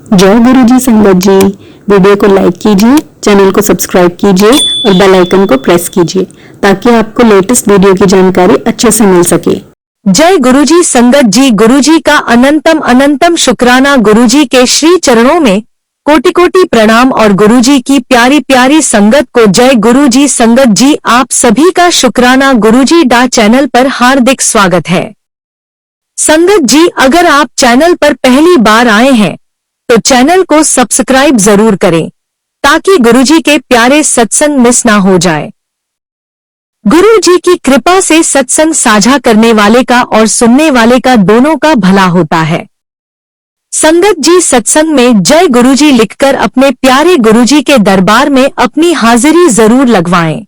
जय गुरु जी संगत जी। वीडियो को लाइक कीजिए, चैनल को सब्सक्राइब कीजिए और बेल आइकन को प्रेस कीजिए ताकि आपको लेटेस्ट वीडियो की जानकारी अच्छे से मिल सके। जय गुरुजी संगत जी। गुरुजी का अनंतम अनंतम शुक्राना। गुरुजी के श्री चरणों में कोटि कोटि प्रणाम और गुरुजी की प्यारी प्यारी संगत को जय। गुरुजी संगत जी, आप सभी का शुक्राना। गुरुजी डा चैनल पर हार्दिक स्वागत है। संगत जी, अगर आप चैनल पर पहली बार आए हैं तो चैनल को सब्सक्राइब जरूर करें ताकि गुरुजी के प्यारे सत्संग मिस ना हो जाए। गुरु जी की कृपा से सत्संग साझा करने वाले का और सुनने वाले का दोनों का भला होता है। संगत जी, सत्संग में जय गुरुजी लिखकर अपने प्यारे गुरुजी के दरबार में अपनी हाजिरी जरूर लगवाएं।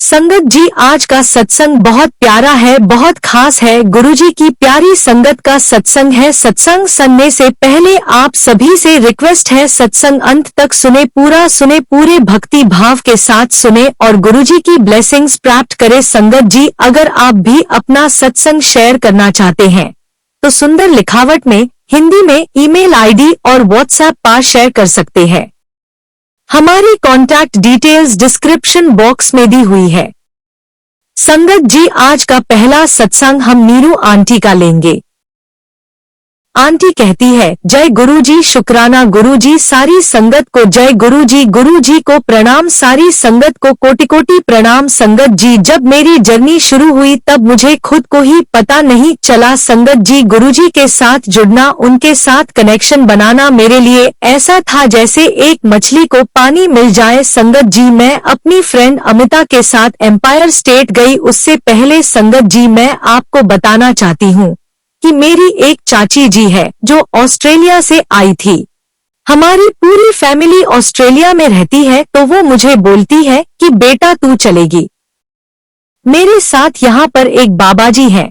संगत जी, आज का सत्संग बहुत प्यारा है, बहुत खास है। गुरुजी की प्यारी संगत का सत्संग है। सत्संग सुनने से पहले आप सभी से रिक्वेस्ट है, सत्संग अंत तक सुने, पूरा सुने, पूरे भक्ति भाव के साथ सुने और गुरुजी की ब्लेसिंग्स प्राप्त करें। संगत जी, अगर आप भी अपना सत्संग शेयर करना चाहते हैं तो सुंदर लिखावट में हिंदी में ईमेल आईडी और व्हाट्सएप पर शेयर कर सकते हैं। हमारी कॉन्टैक्ट डिटेल्स डिस्क्रिप्शन बॉक्स में दी हुई है। संगत जी, आज का पहला सत्संग हम नीरू आंटी का लेंगे। आंटी कहती है, जय गुरुजी, शुक्राना गुरुजी, सारी संगत को जय गुरुजी। गुरुजी को प्रणाम, सारी संगत को कोटि कोटि प्रणाम। संगत जी, जब मेरी जर्नी शुरू हुई तब मुझे खुद को ही पता नहीं चला। संगत जी, गुरुजी के साथ जुड़ना, उनके साथ कनेक्शन बनाना मेरे लिए ऐसा था जैसे एक मछली को पानी मिल जाए। संगत जी, मैं अपनी फ्रेंड अमिता के साथ एम्पायर स्टेट गई। उससे पहले संगत जी, मैं आपको बताना चाहती हूँ कि मेरी एक चाची जी है जो ऑस्ट्रेलिया से आई थी। हमारी पूरी फैमिली ऑस्ट्रेलिया में रहती है तो वो मुझे बोलती है कि बेटा तू चलेगी मेरे साथ, यहाँ पर एक बाबा जी हैं।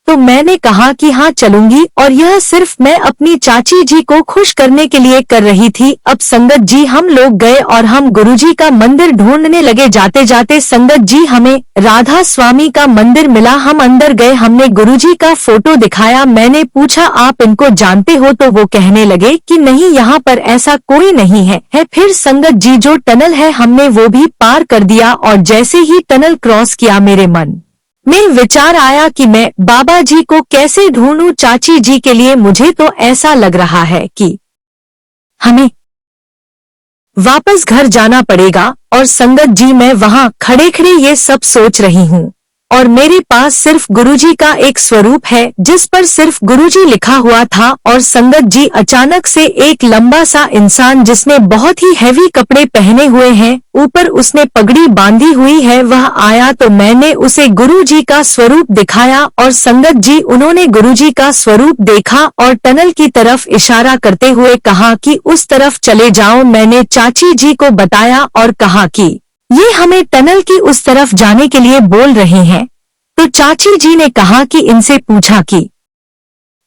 तो मैंने कहा कि हाँ चलूंगी, और यह सिर्फ मैं अपनी चाची जी को खुश करने के लिए कर रही थी। अब संगत जी, हम लोग गए और हम गुरुजी का मंदिर ढूंढने लगे। जाते जाते संगत जी, हमें राधा स्वामी का मंदिर मिला। हम अंदर गए, हमने गुरुजी का फोटो दिखाया। मैंने पूछा आप इनको जानते हो? तो वो कहने लगे कि नहीं, यहाँ पर ऐसा कोई नहीं है। फिर संगत जी, जो टनल है हमने वो भी पार कर दिया और जैसे ही टनल क्रॉस किया मेरे मन में विचार आया कि मैं बाबा जी को कैसे ढूंढूं चाची जी के लिए। मुझे तो ऐसा लग रहा है कि हमें वापस घर जाना पड़ेगा। और संगत जी, मैं वहां खड़े खड़े ये सब सोच रही हूँ और मेरे पास सिर्फ गुरुजी का एक स्वरूप है जिस पर सिर्फ गुरुजी लिखा हुआ था। और संगत जी, अचानक से एक लंबा सा इंसान जिसने बहुत ही हैवी कपड़े पहने हुए हैं, ऊपर उसने पगड़ी बांधी हुई है, वह आया। तो मैंने उसे गुरुजी का स्वरूप दिखाया और संगत जी, उन्होंने गुरुजी का स्वरूप देखा और टनल की तरफ इशारा करते हुए कहा कि उस तरफ चले जाओ। मैंने चाची जी को बताया और कहा कि ये हमें टनल की उस तरफ जाने के लिए बोल रहे हैं। तो चाची जी ने कहा कि इनसे पूछा कि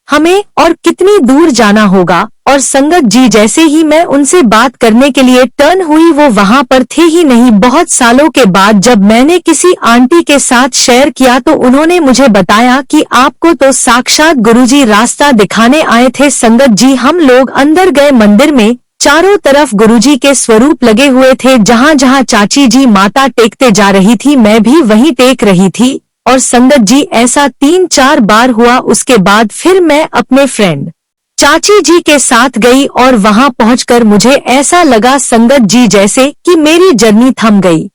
हमें और कितनी दूर जाना होगा। और संगत जी, जैसे ही मैं उनसे बात करने के लिए टर्न हुई वो वहां पर थे ही नहीं। बहुत सालों के बाद जब मैंने किसी आंटी के साथ शेयर किया तो उन्होंने मुझे बताया कि आपको तो साक्षात गुरुजी रास्ता दिखाने आए थे। संगत जी, हम लोग अंदर गए मंदिर में, चारों तरफ गुरुजी के स्वरूप लगे हुए थे। जहां जहां चाची जी माता टेकते जा रही थी मैं भी वहीं टेक रही थी। और संगत जी, ऐसा 3-4 बार हुआ। उसके बाद फिर मैं अपने फ्रेंड चाची जी के साथ गई और वहां पहुंचकर मुझे ऐसा लगा संगत जी जैसे कि मेरी जर्नी थम गई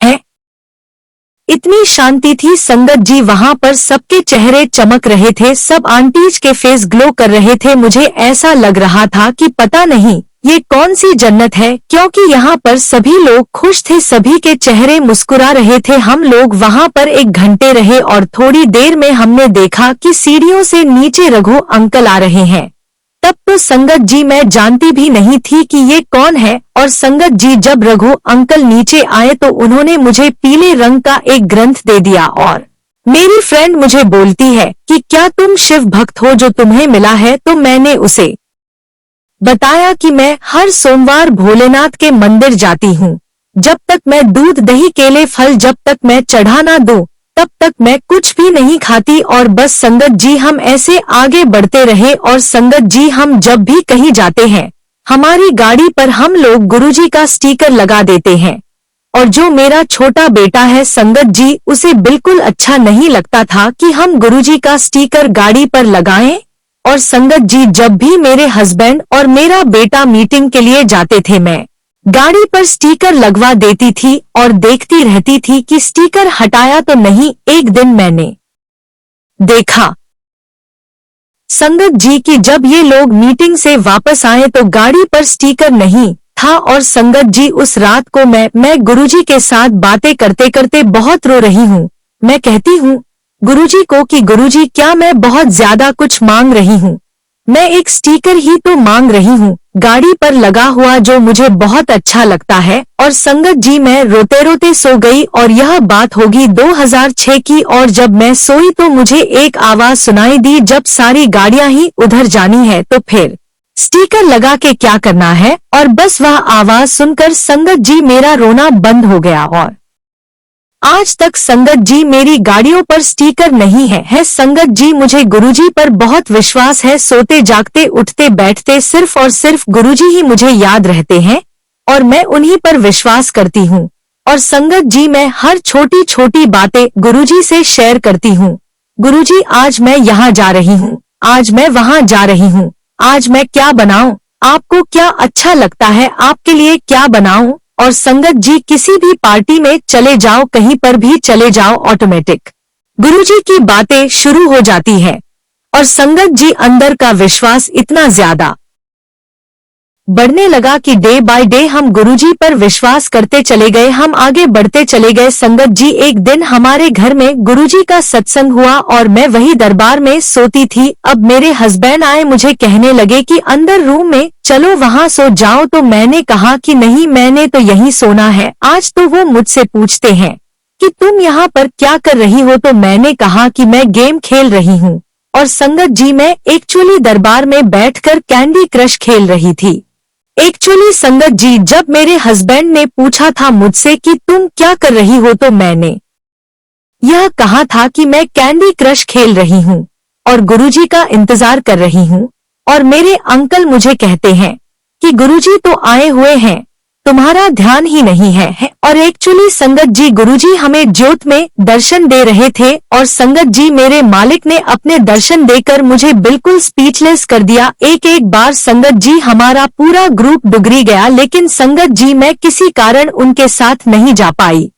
है। इतनी शांति थी संगत जी, वहां पर सबके चेहरे चमक रहे थे, सब आंटीज के फेस ग्लो कर रहे थे। मुझे ऐसा लग रहा था कि पता नहीं ये कौन सी जन्नत है, क्योंकि यहाँ पर सभी लोग खुश थे, सभी के चेहरे मुस्कुरा रहे थे। हम लोग वहां पर 1 घंटे रहे और थोड़ी देर में हमने देखा कि सीढ़ियों से नीचे रघु अंकल आ रहे हैं। तब तो संगत जी, मैं जानती भी नहीं थी कि ये कौन है। और संगत जी, जब रघु अंकल नीचे आए तो उन्होंने मुझे पीले रंग का एक ग्रंथ दे दिया और मेरी फ्रेंड मुझे बोलती है कि क्या तुम शिव भक्त हो जो तुम्हें मिला है? तो मैंने उसे बताया कि मैं हर सोमवार भोलेनाथ के मंदिर जाती हूँ। जब तक मैं दूध दही केले फल जब तक मैं चढ़ा ना दूं तब तक मैं कुछ भी नहीं खाती और बस संगत जी हम ऐसे आगे बढ़ते रहे। और संगत जी हम जब भी कहीं जाते हैं हमारी गाड़ी पर हम लोग गुरुजी का स्टिकर लगा देते हैं। और जो मेरा छोटा बेटा है संगत जी उसे बिल्कुल अच्छा नहीं लगता था कि हम गुरुजी का स्टिकर गाड़ी पर लगाएं। और संगत जी जब भी मेरे हस्बैंड और मेरा बेटा मीटिंग के लिए जाते थे मैं गाड़ी पर स्टिकर लगवा देती थी और देखती रहती थी कि स्टिकर हटाया तो नहीं। एक दिन मैंने देखा संगत जी कि जब ये लोग मीटिंग से वापस आए तो गाड़ी पर स्टिकर नहीं था। और संगत जी उस रात को मैं गुरुजी के साथ बातें करते करते बहुत रो रही हूँ। मैं कहती हूँ गुरुजी को कि गुरुजी क्या मैं बहुत ज्यादा कुछ मांग रही हूँ, मैं एक स्टिकर ही तो मांग रही हूँ गाड़ी पर लगा हुआ जो मुझे बहुत अच्छा लगता है। और संगत जी मैं रोते रोते सो गई और यह बात होगी 2006 की। और जब मैं सोई तो मुझे एक आवाज सुनाई दी, जब सारी गाड़ियां ही उधर जानी है तो फिर स्टिकर लगा के क्या करना है। और बस वह आवाज सुनकर संगत जी मेरा रोना बंद हो गया। और आज तक संगत जी मेरी गाड़ियों पर स्टिकर नहीं है। संगत जी मुझे गुरुजी पर बहुत विश्वास है। सोते जागते उठते बैठते सिर्फ और सिर्फ गुरुजी ही मुझे याद रहते हैं और मैं उन्हीं पर विश्वास करती हूँ। और संगत जी मैं हर छोटी छोटी बातें गुरुजी से शेयर करती हूँ। गुरुजी आज मैं यहाँ जा रही हूँ, आज मैं वहाँ जा रही हूँ, आज मैं क्या बनाऊं, आपको क्या अच्छा लगता है, आपके लिए क्या बनाऊं। और संगत जी किसी भी पार्टी में चले जाओ, कहीं पर भी चले जाओ, ऑटोमेटिक गुरुजी की बातें शुरू हो जाती है। और संगत जी अंदर का विश्वास इतना ज्यादा बढ़ने लगा कि डे बाय डे हम गुरुजी पर विश्वास करते चले गए, हम आगे बढ़ते चले गए। संगत जी एक दिन हमारे घर में गुरुजी का सत्संग हुआ और मैं वही दरबार में सोती थी। अब मेरे हस्बैंड आए, मुझे कहने लगे कि अंदर रूम में चलो वहाँ सो जाओ। तो मैंने कहा कि नहीं, मैंने तो यहीं सोना है। आज तो वो मुझसे पूछते हैं कि तुम यहाँ पर क्या कर रही हो, तो मैंने कहा कि मैं गेम खेल रही हूँ। और संगत जी मैं एक्चुअली दरबार में बैठकर कैंडी क्रश खेल रही थी। एक्चुअली संगत जी जब मेरे हस्बैंड ने पूछा था मुझसे कि तुम क्या कर रही हो, तो मैंने यह कहा था कि मैं कैंडी क्रश खेल रही हूँ और गुरुजी का इंतजार कर रही हूँ। और मेरे अंकल मुझे कहते हैं कि गुरुजी तो आए हुए हैं, तुम्हारा ध्यान ही नहीं है। और एक्चुअली संगत जी गुरुजी हमें ज्योत में दर्शन दे रहे थे और संगत जी मेरे मालिक ने अपने दर्शन देकर मुझे बिल्कुल स्पीचलेस कर दिया। एक एक बार संगत जी हमारा पूरा ग्रुप डुगरी गया, लेकिन संगत जी मैं किसी कारण उनके साथ नहीं जा पाई।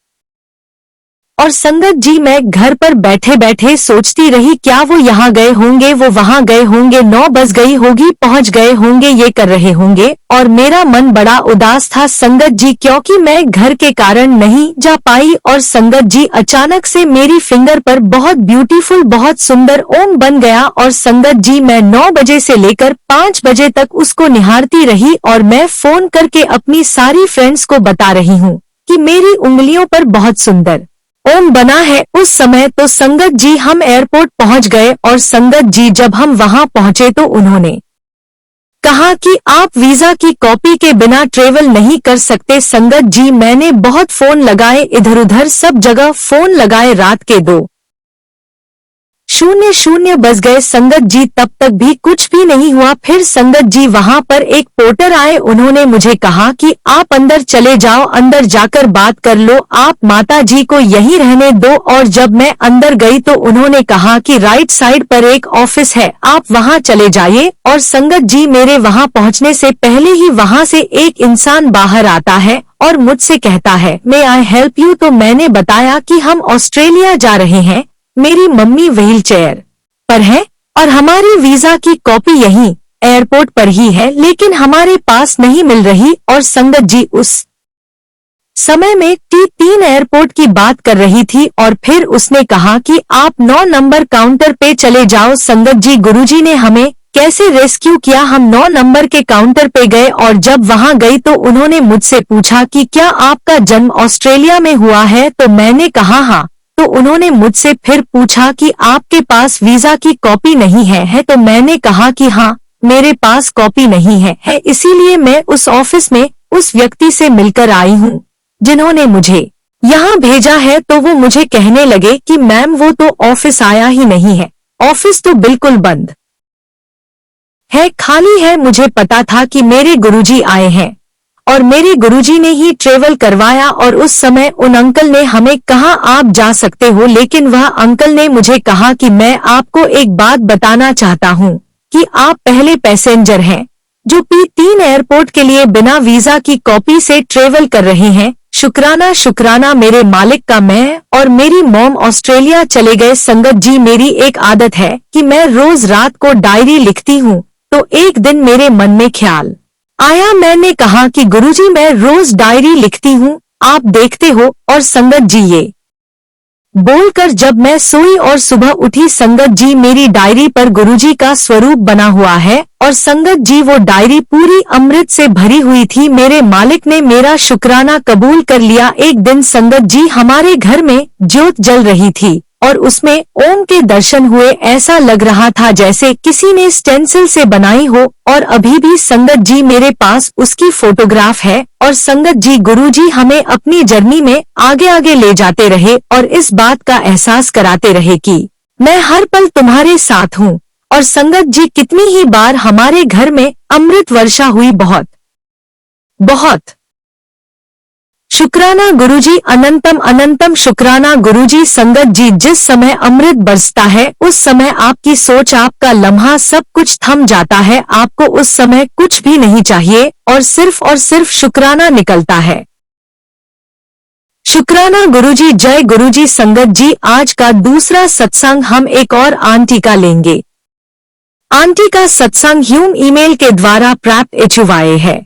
और संगत जी मैं घर पर बैठे बैठे सोचती रही, क्या वो यहाँ गए होंगे, वो वहाँ गए होंगे, 9 बज गई होगी, पहुँच गए होंगे, ये कर रहे होंगे। और मेरा मन बड़ा उदास था संगत जी, क्योंकि मैं घर के कारण नहीं जा पाई। और संगत जी अचानक से मेरी फिंगर पर बहुत ब्यूटीफुल, बहुत सुंदर ओम बन गया। और संगत जी मैं 9 बजे से लेकर 5 बजे तक उसको निहारती रही और मैं फोन करके अपनी सारी फ्रेंड्स को बता रही हूँ कि मेरी उंगलियों पर बहुत सुंदर ओम बना है। उस समय तो संगत जी हम एयरपोर्ट पहुंच गए और संगत जी जब हम वहां पहुंचे तो उन्होंने कहा कि आप वीजा की कॉपी के बिना ट्रेवल नहीं कर सकते। संगत जी मैंने बहुत फोन लगाए, इधर उधर सब जगह फोन लगाए, रात के 2:00 बज गए संगत जी, तब तक भी कुछ भी नहीं हुआ। फिर संगत जी वहां पर एक पोर्टर आए, उन्होंने मुझे कहा कि आप अंदर चले जाओ, अंदर जाकर बात कर लो, आप माता जी को यहीं रहने दो। और जब मैं अंदर गई तो उन्होंने कहा कि राइट साइड पर एक ऑफिस है, आप वहां चले जाइए। और संगत जी मेरे वहां पहुंचने से पहले ही वहां से एक इंसान बाहर आता है और मुझसे कहता है, मे आई हेल्प यू। तो मैंने बताया कि हम ऑस्ट्रेलिया जा रहे हैं, मेरी मम्मी व्हील चेयर पर है और हमारी वीजा की कॉपी यहीं एयरपोर्ट पर ही है, लेकिन हमारे पास नहीं मिल रही। और संगत जी उस समय में T3 एयरपोर्ट की बात कर रही थी और फिर उसने कहा कि आप 9 नंबर काउंटर पे चले जाओ। संगत जी गुरुजी ने हमें कैसे रेस्क्यू किया, हम 9 नंबर के काउंटर पे गए और जब वहां गई तो उन्होंने मुझसे पूछा कि क्या आपका जन्म ऑस्ट्रेलिया में हुआ है, तो मैंने कहा हाँ। तो उन्होंने मुझसे फिर पूछा कि आपके पास वीजा की कॉपी नहीं है, तो मैंने कहा कि हाँ मेरे पास कॉपी नहीं है, इसीलिए मैं उस ऑफिस में उस व्यक्ति से मिलकर आई हूँ जिन्होंने मुझे यहाँ भेजा है, तो वो मुझे कहने लगे कि मैम वो तो ऑफिस आया ही नहीं है, ऑफिस तो बिल्कुल बंद है, खाली है। मुझे पता था कि मेरे गुरुजी आए हैं और मेरे गुरुजी ने ही ट्रेवल करवाया, और उस समय उन अंकल ने हमें कहा आप जा सकते हो, लेकिन वह अंकल ने मुझे कहा कि मैं आपको एक बात बताना चाहता हूँ कि आप पहले पैसेंजर हैं जो P3 एयरपोर्ट के लिए बिना वीजा की कॉपी से ट्रेवल कर रहे हैं। शुक्राना शुक्राना मेरे मालिक का। मैं और मेरी मॉम ऑस्ट्रेलिया चले गए। संगत जी, मेरी एक आदत है कि मैं रोज रात को डायरी लिखती हूँ, तो एक दिन मेरे मन में ख्याल आया, मैंने कहा कि गुरुजी मैं रोज डायरी लिखती हूँ, आप देखते हो। और संगत जी ये बोलकर जब मैं सोई और सुबह उठी, संगत जी मेरी डायरी पर गुरुजी का स्वरूप बना हुआ है, और संगत जी वो डायरी पूरी अमृत से भरी हुई थी। मेरे मालिक ने मेरा शुक्राना कबूल कर लिया। एक दिन संगत जी हमारे घर में ज्योत जल रही थी और उसमें ओम के दर्शन हुए। ऐसा लग रहा था जैसे किसी ने स्टेंसिल से बनाई हो, और अभी भी संगत जी मेरे पास उसकी फोटोग्राफ है। और संगत जी गुरुजी हमें अपनी जर्नी में आगे आगे ले जाते रहे और इस बात का एहसास कराते रहे कि मैं हर पल तुम्हारे साथ हूँ। और संगत जी कितनी ही बार हमारे घर में अमृत वर्षा हुई, बहुत बहुत शुक्राना गुरुजी, अनंतम अनंतम शुक्राना गुरुजी। संगत जी जिस समय अमृत बरसता है उस समय आपकी सोच, आपका लम्हा सब कुछ थम जाता है। आपको उस समय कुछ भी नहीं चाहिए और सिर्फ शुक्राना निकलता है। शुक्राना गुरुजी, जय गुरुजी। संगत जी आज का दूसरा सत्संग हम एक और आंटी का लेंगे। आंटी का सत्संग ह्यूम ईमेल के द्वारा प्राप्त हुए है।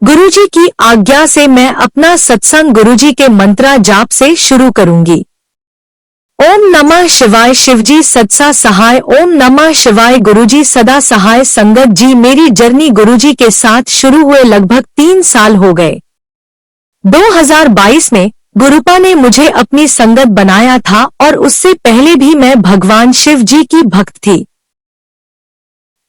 गुरुजी की आज्ञा से मैं अपना सत्संग गुरुजी के मंत्रा जाप से शुरू करूंगी। ओम नमः शिवाय। शिवजी सदा सहाय। ओम नमः शिवाय। गुरुजी सदा सहाय। संगत जी मेरी जर्नी गुरुजी के साथ शुरू हुए लगभग 3 साल हो गए। 2022 में गुरुपा ने मुझे अपनी संगत बनाया था और उससे पहले भी मैं भगवान शिव जी की भक्त थी।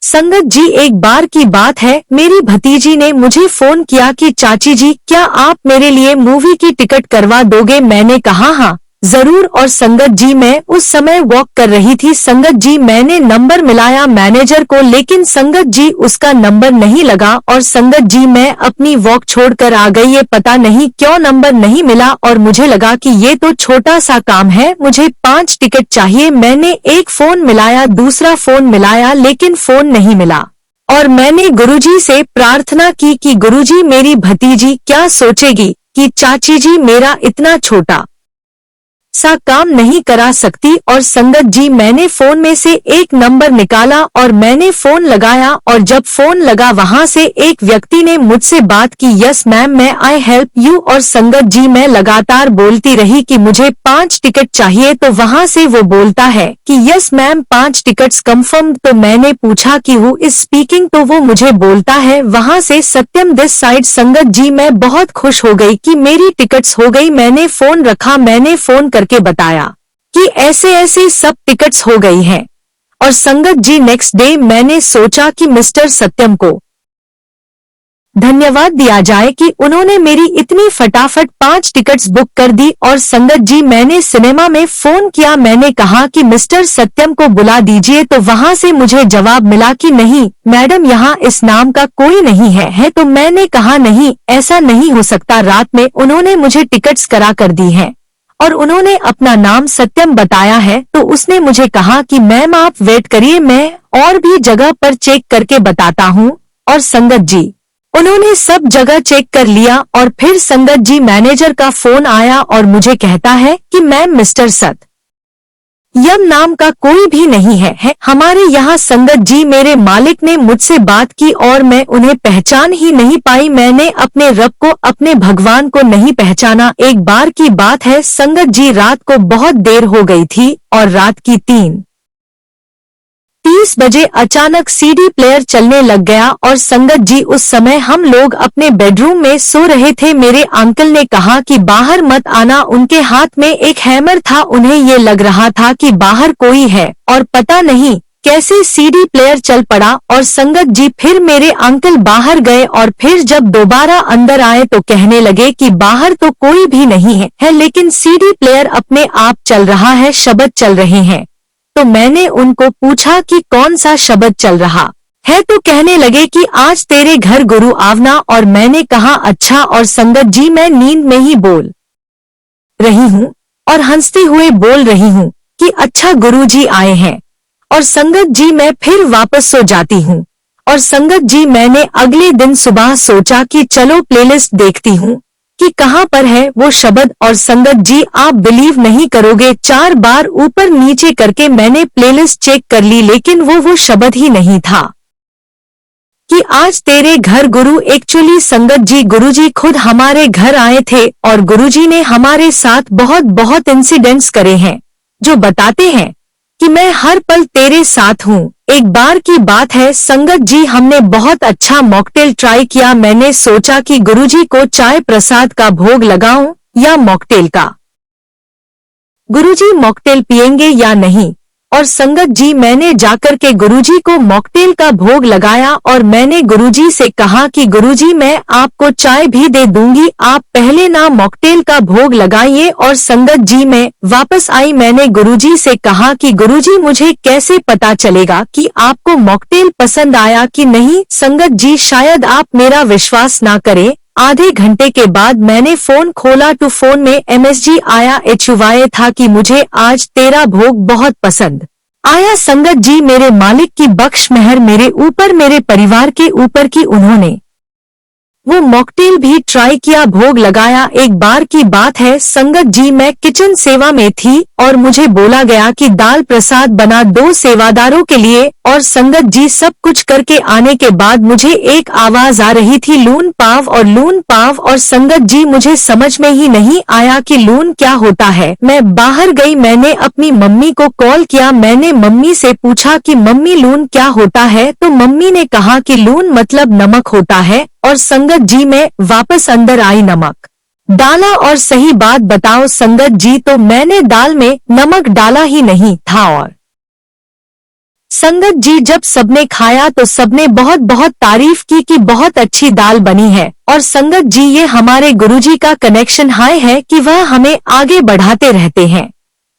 संगत जी एक बार की बात है, मेरी भतीजी ने मुझे फोन किया कि चाची जी क्या आप मेरे लिए मूवी की टिकट करवा दोगे। मैंने कहा हाँ जरूर। और संगत जी मैं उस समय वॉक कर रही थी। संगत जी मैंने नंबर मिलाया मैनेजर को, लेकिन संगत जी उसका नंबर नहीं लगा। और संगत जी मैं अपनी वॉक छोड़कर आ गई। ये पता नहीं क्यों नंबर नहीं मिला और मुझे लगा कि ये तो छोटा सा काम है, मुझे 5 टिकट चाहिए। मैंने एक फोन मिलाया, दूसरा फोन मिलाया, लेकिन फोन नहीं मिला। और मैंने गुरुजी से प्रार्थना की कि गुरुजी मेरी भतीजी क्या सोचेगी कि चाची जी मेरा इतना छोटा सा काम नहीं करा सकती। और संगत जी मैंने फोन में से एक नंबर निकाला और मैंने फोन लगाया, और जब फोन लगा वहां से एक व्यक्ति ने मुझसे बात की, यस मैम मैं आई हेल्प यू। और संगत जी मैं लगातार बोलती रही कि मुझे 5 टिकट चाहिए, तो वहां से वो बोलता है कि यस मैम 5 टिकट्स कंफर्म। तो मैंने पूछा कि हु इज स्पीकिंग, तो वो मुझे बोलता है वहां से सत्यम दिस साइड। संगत जी मैं बहुत खुश हो गई कि मेरी टिकट्स हो गई। मैंने फोन रखा, मैंने फोन के बताया कि ऐसे ऐसे सब टिकट्स हो गई हैं। और संगत जी नेक्स्ट डे मैंने सोचा कि मिस्टर सत्यम को धन्यवाद दिया जाए कि उन्होंने मेरी इतनी फटाफट 5 टिकट्स बुक कर दी। और संगत जी मैंने सिनेमा में फोन किया, मैंने कहा कि मिस्टर सत्यम को बुला दीजिए, तो वहां से मुझे जवाब मिला कि नहीं मैडम यहाँ इस नाम का कोई नहीं है। तो मैंने कहा नहीं ऐसा नहीं हो सकता, रात में उन्होंने मुझे टिकट्स करा कर दी हैं और उन्होंने अपना नाम सत्यम बताया है। तो उसने मुझे कहा कि मैम आप वेट करिए, मैं और भी जगह पर चेक करके बताता हूँ। और संगत जी उन्होंने सब जगह चेक कर लिया और फिर संगत जी मैनेजर का फोन आया और मुझे कहता है कि मैम मिस्टर यम नाम का कोई भी नहीं है हमारे यहाँ। संगत जी मेरे मालिक ने मुझसे बात की और मैं उन्हें पहचान ही नहीं पाई। मैंने अपने रब को, अपने भगवान को नहीं पहचाना। एक बार की बात है संगत जी, रात को बहुत देर हो गई थी और रात की 3:30 बजे अचानक सीडी प्लेयर चलने लग गया। और संगत जी उस समय हम लोग अपने बेडरूम में सो रहे थे। मेरे अंकल ने कहा कि बाहर मत आना। उनके हाथ में एक हैमर था, उन्हें ये लग रहा था कि बाहर कोई है और पता नहीं कैसे सीडी प्लेयर चल पड़ा और संगत जी फिर मेरे अंकल बाहर गए और फिर जब दोबारा अंदर आए तो कहने लगे कि बाहर तो कोई भी नहीं है लेकिन सीडी प्लेयर अपने आप चल रहा है, शब्द चल रहे हैं। तो मैंने उनको पूछा कि कौन सा शब्द चल रहा है, तो कहने लगे कि आज तेरे घर गुरु आवना। और मैंने कहा अच्छा, और संगत जी मैं नींद में ही बोल रही हूँ और हंसते हुए बोल रही हूँ कि अच्छा गुरुजी आए हैं। और संगत जी मैं फिर वापस सो जाती हूँ। और संगत जी मैंने अगले दिन सुबह सोचा कि चलो प्लेलिस्ट देखती हूँ कि कहाँ पर है वो शब्द। और संगत जी आप बिलीव नहीं करोगे, 4 बार ऊपर नीचे करके मैंने प्लेलिस्ट चेक कर ली लेकिन वो शब्द ही नहीं था कि आज तेरे घर गुरु। एक्चुअली संगत जी गुरुजी खुद हमारे घर आए थे और गुरुजी ने हमारे साथ बहुत बहुत इंसिडेंट्स करे हैं जो बताते हैं कि मैं हर पल तेरे साथ हूँ। एक बार की बात है संगत जी, हमने बहुत अच्छा मॉकटेल ट्राई किया। मैंने सोचा कि गुरुजी को चाय प्रसाद का भोग लगाऊं या मॉकटेल का। गुरुजी मॉकटेल पिएंगे या नहीं। और संगत जी मैंने जाकर के गुरुजी को मॉकटेल का भोग लगाया और मैंने गुरुजी से कहा कि गुरुजी मैं आपको चाय भी दे दूंगी, आप पहले ना मॉकटेल का भोग लगाइए। और संगत जी मैं वापस आई, मैंने गुरुजी से कहा कि गुरुजी मुझे कैसे पता चलेगा कि आपको मॉकटेल पसंद आया कि नहीं। संगत जी शायद आप मेरा विश्वास ना करें, आधे घंटे के बाद मैंने फोन खोला तो फोन में MSG आया, HY था कि मुझे आज तेरा भोग बहुत पसंद आया। संगत जी मेरे मालिक की बख्श मेहर मेरे ऊपर, मेरे परिवार के ऊपर की उन्होंने वो मॉकटेल भी ट्राई किया, भोग लगाया। एक बार की बात है संगत जी मैं किचन सेवा में थी और मुझे बोला गया कि दाल प्रसाद बना 2 सेवादारों के लिए। और संगत जी सब कुछ करके आने के बाद मुझे एक आवाज आ रही थी लून पाव और लून पाव। और संगत जी मुझे समझ में ही नहीं आया कि लून क्या होता है। मैं बाहर गई, मैंने अपनी मम्मी को कॉल किया, मैंने मम्मी से पूछा कि मम्मी लून क्या होता है, तो मम्मी ने कहा कि लून मतलब नमक होता है। और संगत जी मैं वापस अंदर आई, नमक डाला। और सही बात बताओ संगत जी, तो मैंने दाल में नमक डाला ही नहीं था। और संगत जी जब सबने खाया तो सबने बहुत बहुत तारीफ की कि बहुत अच्छी दाल बनी है। और संगत जी ये हमारे गुरुजी का कनेक्शन हाई है कि वह हमें आगे बढ़ाते रहते हैं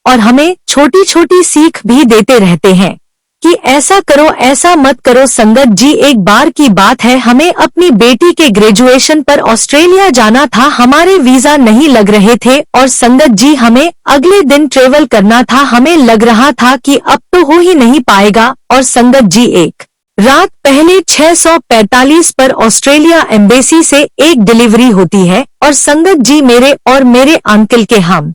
और हमें छोटी छोटी सीख भी देते रहते हैं कि ऐसा करो ऐसा मत करो। संगत जी एक बार की बात है, हमें अपनी बेटी के ग्रेजुएशन पर ऑस्ट्रेलिया जाना था, हमारे वीजा नहीं लग रहे थे और संगत जी हमें अगले दिन ट्रेवल करना था। हमें लग रहा था कि अब तो हो ही नहीं पाएगा। और संगत जी एक रात पहले 645 पर ऑस्ट्रेलिया एम्बेसी से एक डिलीवरी होती है और संगत जी मेरे और मेरे अंकल के हम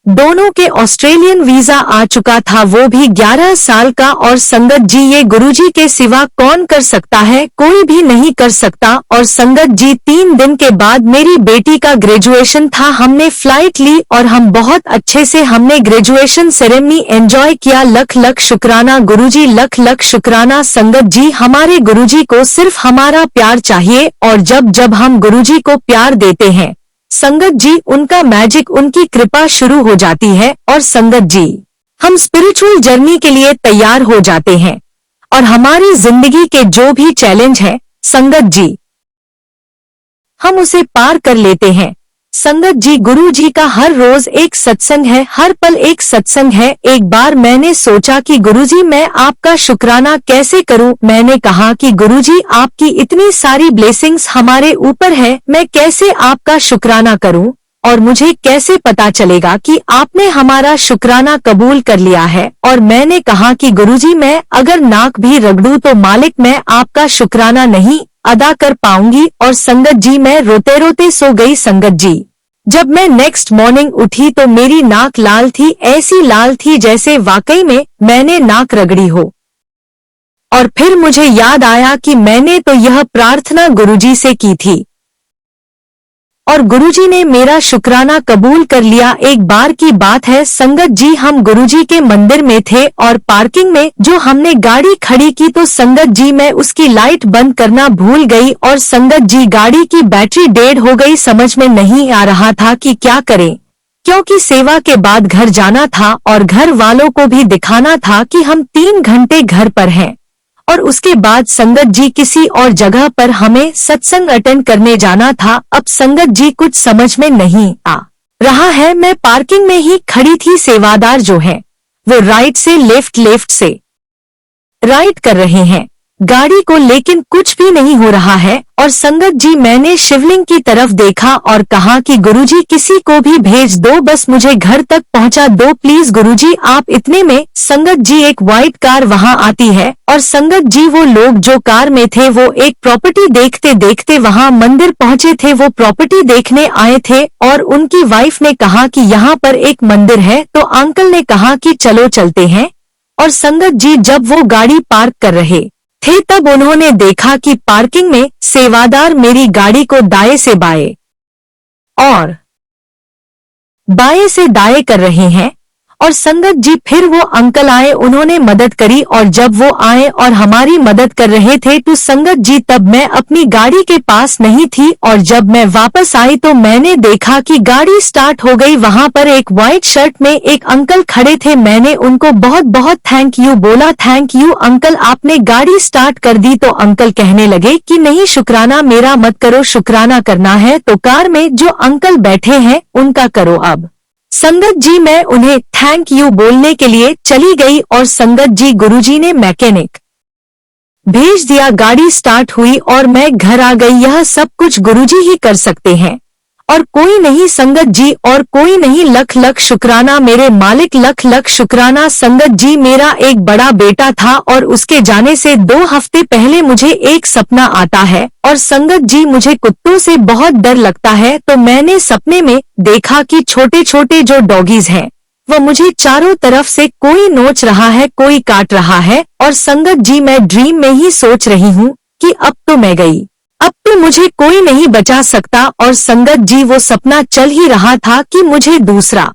दोनों के ऑस्ट्रेलियन वीजा आ चुका था, वो भी 11 साल का। और संगत जी ये गुरुजी के सिवा कौन कर सकता है, कोई भी नहीं कर सकता। और संगत जी 3 दिन के बाद मेरी बेटी का ग्रेजुएशन था, हमने फ्लाइट ली और हम बहुत अच्छे से हमने ग्रेजुएशन सेरेमनी एंजॉय किया। लख लख शुक्राना गुरुजी, लख लख शुक्राना। संगत जी हमारे गुरुजी को सिर्फ हमारा प्यार चाहिए और जब जब हम गुरुजी को प्यार देते हैं संगत जी उनका मैजिक, उनकी कृपा शुरू हो जाती है और संगत जी हम स्पिरिचुअल जर्नी के लिए तैयार हो जाते हैं और हमारी जिंदगी के जो भी चैलेंज है संगत जी हम उसे पार कर लेते हैं। संगत जी गुरु जी का हर रोज एक सत्संग है, हर पल एक सत्संग है। एक बार मैंने सोचा कि गुरुजी मैं आपका शुक्राना कैसे करूं। मैंने कहा कि गुरुजी आपकी इतनी सारी ब्लेसिंग्स हमारे ऊपर है, मैं कैसे आपका शुक्राना करूं और मुझे कैसे पता चलेगा कि आपने हमारा शुक्राना कबूल कर लिया है। और मैंने कहा कि गुरुजी मैं अगर नाक भी रगड़ूं तो मालिक मैं आपका शुक्राना नहीं अदा कर पाऊंगी। और संगत जी मैं रोते रोते सो गई। संगत जी जब मैं नेक्स्ट मॉर्निंग उठी तो मेरी नाक लाल थी, ऐसी लाल थी जैसे वाकई में मैंने नाक रगड़ी हो। और फिर मुझे याद आया कि मैंने तो यह प्रार्थना गुरुजी से की थी और गुरुजी ने मेरा शुक्राना कबूल कर लिया। एक बार की बात है संगत जी हम गुरुजी के मंदिर में थे और पार्किंग में जो हमने गाड़ी खड़ी की तो संगत जी मैं उसकी लाइट बंद करना भूल गई और संगत जी गाड़ी की बैटरी डेड हो गई। समझ में नहीं आ रहा था कि क्या करें। क्योंकि सेवा के बाद घर जाना था और घर वालों को भी दिखाना था कि हम 3 घंटे घर पर हैं। और उसके बाद संगत जी किसी और जगह पर हमें सत्संग अटेंड करने जाना था। अब संगत जी कुछ समझ में नहीं आ रहा है। मैं पार्किंग में ही खड़ी थी। सेवादार जो है वो राइट से लेफ्ट से राइट कर रहे हैं गाड़ी को, लेकिन कुछ भी नहीं हो रहा है। और संगत जी मैंने शिवलिंग की तरफ देखा और कहा कि गुरुजी किसी को भी भेज दो, बस मुझे घर तक पहुंचा दो प्लीज गुरुजी। आप इतने में संगत जी एक व्हाइट कार वहां आती है और संगत जी वो लोग जो कार में थे वो एक प्रॉपर्टी देखते देखते वहां मंदिर पहुंचे थे। वो प्रॉपर्टी देखने आए थे और उनकी वाइफ ने कहा कि यहाँ पर एक मंदिर है, तो अंकल ने कहा कि चलो चलते हैं। और संगत जी जब वो गाड़ी पार्क कर रहे थे तब उन्होंने देखा कि पार्किंग में सेवादार मेरी गाड़ी को दाएं से बाएं और बाएं से दाएं कर रहे हैं। और संगत जी फिर वो अंकल आए, उन्होंने मदद करी। और जब वो आए और हमारी मदद कर रहे थे तो संगत जी तब मैं अपनी गाड़ी के पास नहीं थी। और जब मैं वापस आई तो मैंने देखा कि गाड़ी स्टार्ट हो गई। वहां पर एक व्हाइट शर्ट में एक अंकल खड़े थे। मैंने उनको बहुत बहुत थैंक यू बोला। थैंक यू अंकल, आपने गाड़ी स्टार्ट कर दी। तो अंकल कहने लगे कि नहीं शुक्राना मेरा मत करो, शुक्राना करना है तो कार में जो अंकल बैठे हैं उनका करो। अब संगत जी मैं उन्हें थैंक यू बोलने के लिए चली गई और संगत जी गुरुजी ने मैकेनिक भेज दिया, गाड़ी स्टार्ट हुई और मैं घर आ गई। यह सब कुछ गुरुजी ही कर सकते हैं और कोई नहीं संगत जी, और कोई नहीं। लख लख शुक्राना मेरे मालिक, लख लख शुक्राना। संगत जी मेरा एक बड़ा बेटा था और उसके जाने से 2 हफ्ते पहले मुझे एक सपना आता है। और संगत जी मुझे कुत्तों से बहुत डर लगता है, तो मैंने सपने में देखा कि छोटे छोटे जो डॉगीज हैं वो मुझे चारों तरफ से कोई नोच रहा है, कोई काट रहा है। और संगत जी मैं ड्रीम में ही सोच रही हूँ कि अब तो मैं गई, अब तो मुझे कोई नहीं बचा सकता। और संगत जी वो सपना चल ही रहा था कि मुझे दूसरा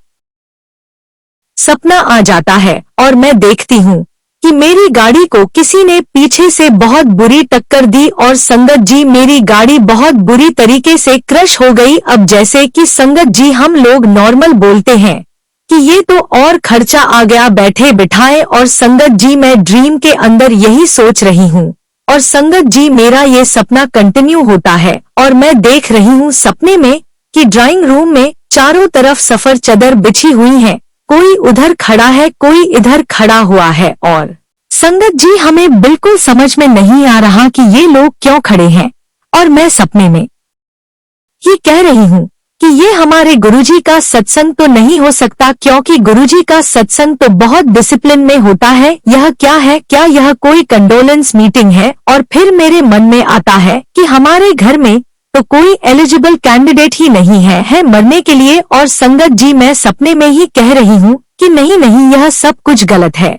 सपना आ जाता है और मैं देखती हूँ कि मेरी गाड़ी को किसी ने पीछे से बहुत बुरी टक्कर दी और संगत जी मेरी गाड़ी बहुत बुरी तरीके से क्रश हो गई। अब जैसे कि संगत जी हम लोग नॉर्मल बोलते हैं कि ये तो और खर्चा आ गया बैठे बिठाए। और संगत जी मैं ड्रीम के अंदर यही सोच रही हूँ और संगत जी मेरा ये सपना कंटिन्यू होता है और मैं देख रही हूँ सपने में कि ड्राइंग रूम में चारों तरफ सफर चादर बिछी हुई है, कोई उधर खड़ा है कोई इधर खड़ा हुआ है। और संगत जी हमें बिल्कुल समझ में नहीं आ रहा कि ये लोग क्यों खड़े हैं। और मैं सपने में ये कह रही हूँ कि ये हमारे गुरुजी का सत्संग तो नहीं हो सकता, क्योंकि गुरुजी का सत्संग तो बहुत डिसिप्लिन में होता है। यह क्या है, क्या यह कोई कंडोलेंस मीटिंग है। और फिर मेरे मन में आता है कि हमारे घर में तो कोई एलिजिबल कैंडिडेट ही नहीं है मरने के लिए। और संगत जी मैं सपने में ही कह रही हूँ कि नहीं नहीं यह सब कुछ गलत है।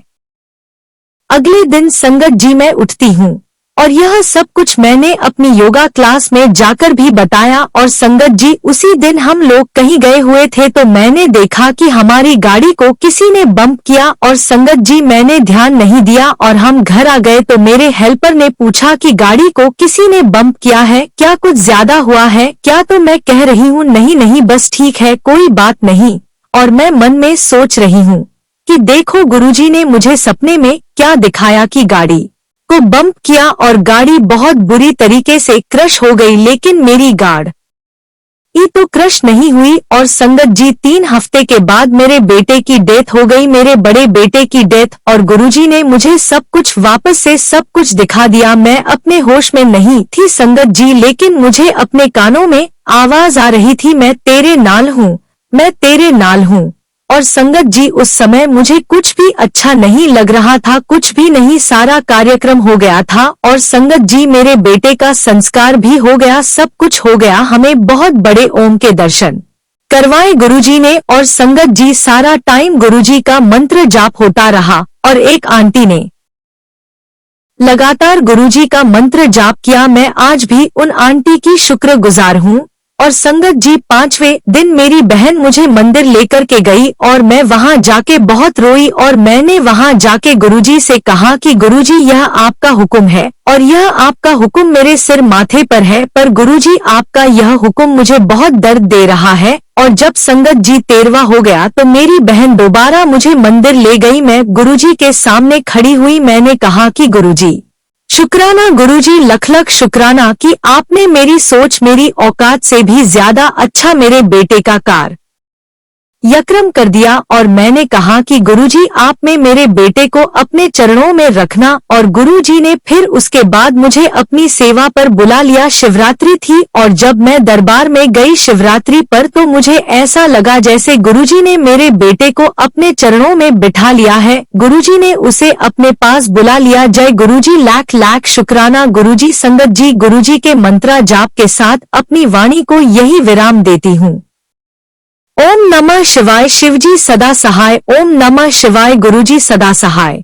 अगले दिन संगत जी मैं उठती हूँ और यह सब कुछ मैंने अपनी योगा क्लास में जाकर भी बताया। और संगत जी उसी दिन हम लोग कहीं गए हुए थे तो मैंने देखा कि हमारी गाड़ी को किसी ने बम्प किया। और संगत जी मैंने ध्यान नहीं दिया और हम घर आ गए तो मेरे हेल्पर ने पूछा कि गाड़ी को किसी ने बम्प किया है, क्या कुछ ज्यादा हुआ है क्या। तो मैं कह रही हूँ नहीं नहीं बस ठीक है कोई बात नहीं। और मैं मन में सोच रही हूँ कि देखो गुरुजी ने मुझे सपने में क्या दिखाया कि गाड़ी को बम्प किया और गाड़ी बहुत बुरी तरीके से क्रश हो गई, लेकिन मेरी गाड़ी तो क्रश नहीं हुई। और संगत जी 3 हफ्ते के बाद मेरे बेटे की डेथ हो गई, मेरे बड़े बेटे की डेथ। और गुरुजी ने मुझे सब कुछ वापस से सब कुछ दिखा दिया। मैं अपने होश में नहीं थी संगत जी, लेकिन मुझे अपने कानों में आवाज आ रही थी मैं तेरे नाल हूँ, मैं तेरे नाल हूँ। और संगत जी उस समय मुझे कुछ भी अच्छा नहीं लग रहा था, कुछ भी नहीं। सारा कार्यक्रम हो गया था और संगत जी मेरे बेटे का संस्कार भी हो गया, सब कुछ हो गया। हमें बहुत बड़े ओम के दर्शन करवाए गुरुजी ने। और संगत जी सारा टाइम गुरुजी का मंत्र जाप होता रहा और एक आंटी ने लगातार गुरुजी का मंत्र जाप किया। मैं आज भी उन आंटी की शुक्रगुजार हूँ और संगत जी 5वें दिन मेरी बहन मुझे मंदिर लेकर के गई और मैं वहां जाके बहुत रोई और मैंने वहां जाके गुरुजी से कहा कि गुरुजी यह आपका हुक्म है और यह आपका हुक्म मेरे सिर माथे पर है, पर गुरुजी आपका यह हुक्म मुझे बहुत दर्द दे रहा है। और जब संगत जी 13वां हो गया तो मेरी बहन दोबारा मुझे मंदिर ले गई। मैं गुरुजी के सामने खड़ी हुई, मैंने कहा कि गुरुजी शुक्राना, गुरुजी लख लख शुक्राना कि आपने मेरी सोच, मेरी औकात से भी ज्यादा अच्छा मेरे बेटे का कार्यक्रम कर दिया। और मैंने कहा कि गुरुजी आप में मेरे बेटे को अपने चरणों में रखना। और गुरुजी ने फिर उसके बाद मुझे अपनी सेवा पर बुला लिया। शिवरात्रि थी और जब मैं दरबार में गई शिवरात्रि पर तो मुझे ऐसा लगा जैसे गुरुजी ने मेरे बेटे को अपने चरणों में बिठा लिया है। गुरुजी ने उसे अपने पास बुला लिया। जय गुरुजी, लाख लाख शुक्राना गुरुजी। संगत जी, गुरुजी के मंत्रा जाप के साथ अपनी वाणी को यही विराम देती हूँ। ओम नमः शिवाय, शिवजी सदा सहाय। ओम नमः शिवाय, गुरुजी सदा सहाय।